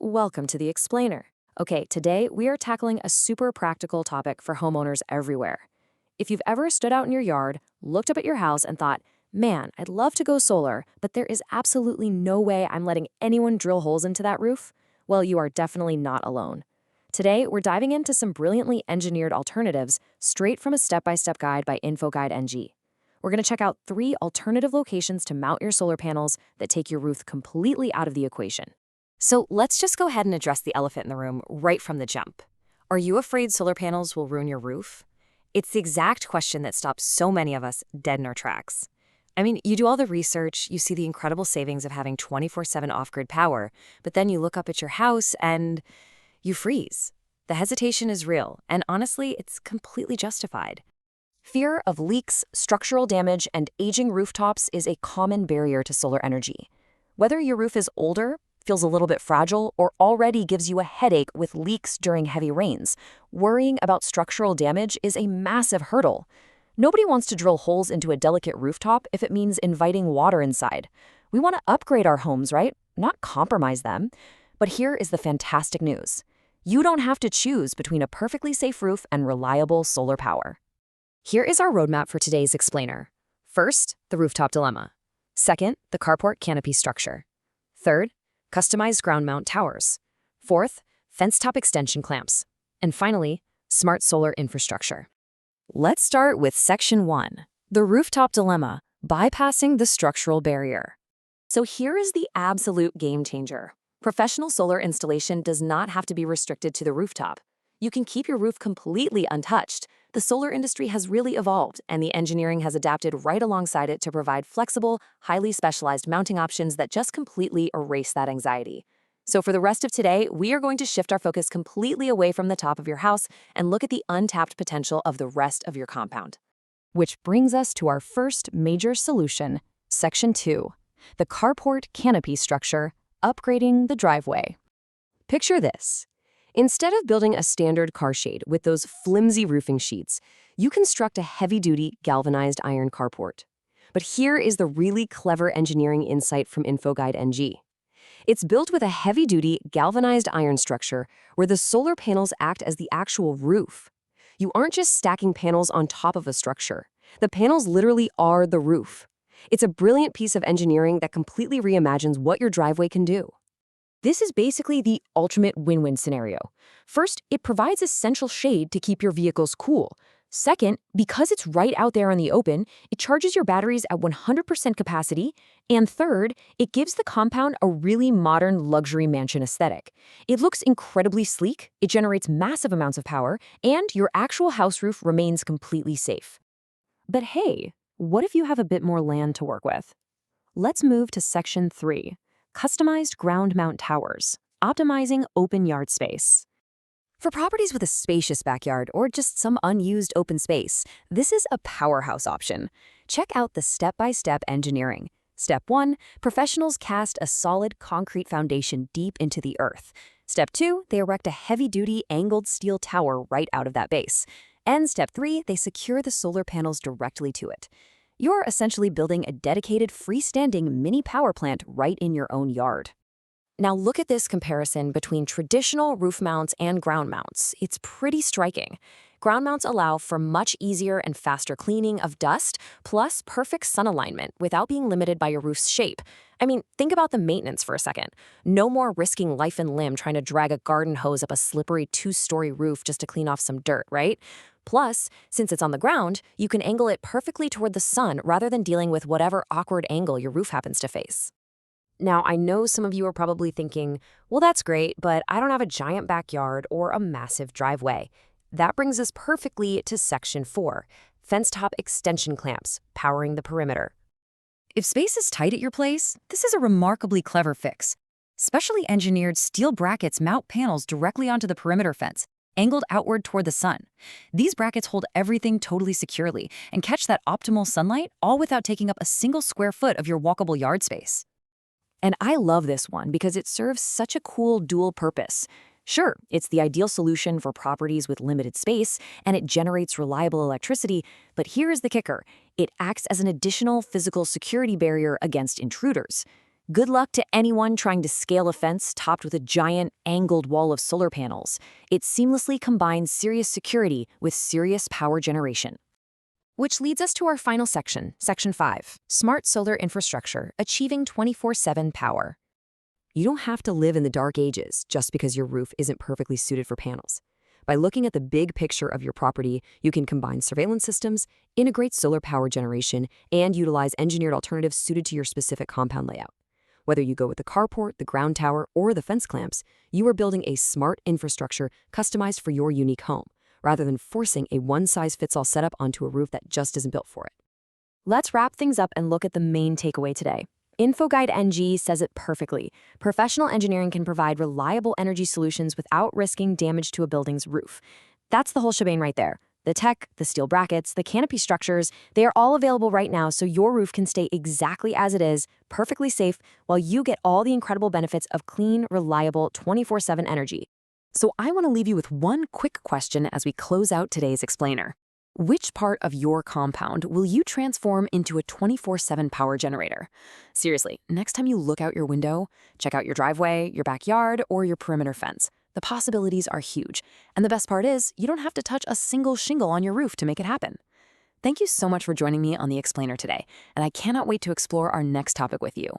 welcome to the Explainer. Okay, today we are tackling a super practical topic for homeowners everywhere. If you've ever stood out in your yard, looked up at your house, and thought, man, I'd love to go solar, but there is absolutely no way I'm letting anyone drill holes into that roof, well, you are definitely not alone. Today, we're diving into some brilliantly engineered alternatives straight from a step-by-step guide by InfoGuide NG. We're going to check out 3 alternative locations to mount your solar panels that take your roof completely out of the equation. So let's just go ahead and address the elephant in the room right from the jump. Are you afraid solar panels will ruin your roof? It's the exact question that stops so many of us dead in our tracks. I mean, you do all the research, you see the incredible savings of having 24/7 off-grid power, but then you look up at your house and you freeze. The hesitation is real, and honestly, it's completely justified. Fear of leaks, structural damage, and aging rooftops is a common barrier to solar energy. Whether your roof is older, feels a little bit fragile, or already gives you a headache with leaks during heavy rains, worrying about structural damage is a massive hurdle. Nobody wants to drill holes into a delicate rooftop if it means inviting water inside. We want to upgrade our homes, right? Not compromise them. But here is the fantastic news. You don't have to choose between a perfectly safe roof and reliable solar power. Here is our roadmap for today's Explainer. First, the rooftop dilemma. Second, the carport canopy structure. Third, customized ground mount towers. Fourth, fence top extension clamps. And finally, smart solar infrastructure. Let's start with Section 1, the rooftop dilemma, bypassing the structural barrier. So here is the absolute game changer. Professional solar installation does not have to be restricted to the rooftop. You can keep your roof completely untouched. The solar industry has really evolved, and the engineering has adapted right alongside it to provide flexible, highly specialized mounting options that just completely erase that anxiety. So for the rest of today, we are going to shift our focus completely away from the top of your house and look at the untapped potential of the rest of your compound. Which brings us to our first major solution, Section 2, the carport canopy structure, upgrading the driveway. Picture this. Instead of building a standard car shade with those flimsy roofing sheets, you construct a heavy-duty galvanized iron carport. But here is the really clever engineering insight from InfoGuide NG. It's built with a heavy-duty galvanized iron structure where the solar panels act as the actual roof. You aren't just stacking panels on top of a structure. The panels literally are the roof. It's a brilliant piece of engineering that completely reimagines what your driveway can do. This is basically the ultimate win-win scenario. First, it provides essential shade to keep your vehicles cool. Second, because it's right out there in the open, it charges your batteries at 100% capacity. And third, it gives the compound a really modern luxury mansion aesthetic. It looks incredibly sleek, it generates massive amounts of power, and your actual house roof remains completely safe. But hey, what if you have a bit more land to work with? Let's move to Section 3. Customized ground mount towers, optimizing open yard space. For properties with a spacious backyard or just some unused open space, this is a powerhouse option. Check out the step-by-step engineering. Step 1, professionals cast a solid concrete foundation deep into the earth. Step 2, they erect a heavy-duty angled steel tower right out of that base. And Step 3, they secure the solar panels directly to it. You're essentially building a dedicated freestanding mini power plant right in your own yard. Now look at this comparison between traditional roof mounts and ground mounts. It's pretty striking. Ground mounts allow for much easier and faster cleaning of dust, plus perfect sun alignment without being limited by your roof's shape. I mean, think about the maintenance for a second. No more risking life and limb trying to drag a garden hose up a slippery 2-story roof just to clean off some dirt, right? Plus, since it's on the ground, you can angle it perfectly toward the sun rather than dealing with whatever awkward angle your roof happens to face. Now, I know some of you are probably thinking, well, that's great, but I don't have a giant backyard or a massive driveway. That brings us perfectly to Section 4, fence top extension clamps, powering the perimeter. If space is tight at your place, this is a remarkably clever fix. Specially engineered steel brackets mount panels directly onto the perimeter fence, angled outward toward the sun. These brackets hold everything totally securely and catch that optimal sunlight, all without taking up a single square foot of your walkable yard space. And I love this one because it serves such a cool dual purpose. Sure, it's the ideal solution for properties with limited space, and it generates reliable electricity, but here is the kicker. It acts as an additional physical security barrier against intruders. Good luck to anyone trying to scale a fence topped with a giant, angled wall of solar panels. It seamlessly combines serious security with serious power generation. Which leads us to our final section, Section 5, Smart Solar Infrastructure, Achieving 24/7 Power. You don't have to live in the dark ages just because your roof isn't perfectly suited for panels. By looking at the big picture of your property, you can combine surveillance systems, integrate solar power generation, and utilize engineered alternatives suited to your specific compound layout. Whether you go with the carport, the ground tower, or the fence clamps, you are building a smart infrastructure customized for your unique home, rather than forcing a one-size-fits-all setup onto a roof that just isn't built for it. Let's wrap things up and look at the main takeaway today. InfoGuide NG says it perfectly. Professional engineering can provide reliable energy solutions without risking damage to a building's roof. That's the whole shebang right there. The tech, the steel brackets, the canopy structures, they are all available right now so your roof can stay exactly as it is, perfectly safe, while you get all the incredible benefits of clean, reliable, 24/7 energy. So I want to leave you with one quick question as we close out today's explainer. Which part of your compound will you transform into a 24/7 power generator? Seriously, next time you look out your window, check out your driveway, your backyard, or your perimeter fence. The possibilities are huge. And the best part is, you don't have to touch a single shingle on your roof to make it happen. Thank you so much for joining me on The Explainer today, and I cannot wait to explore our next topic with you.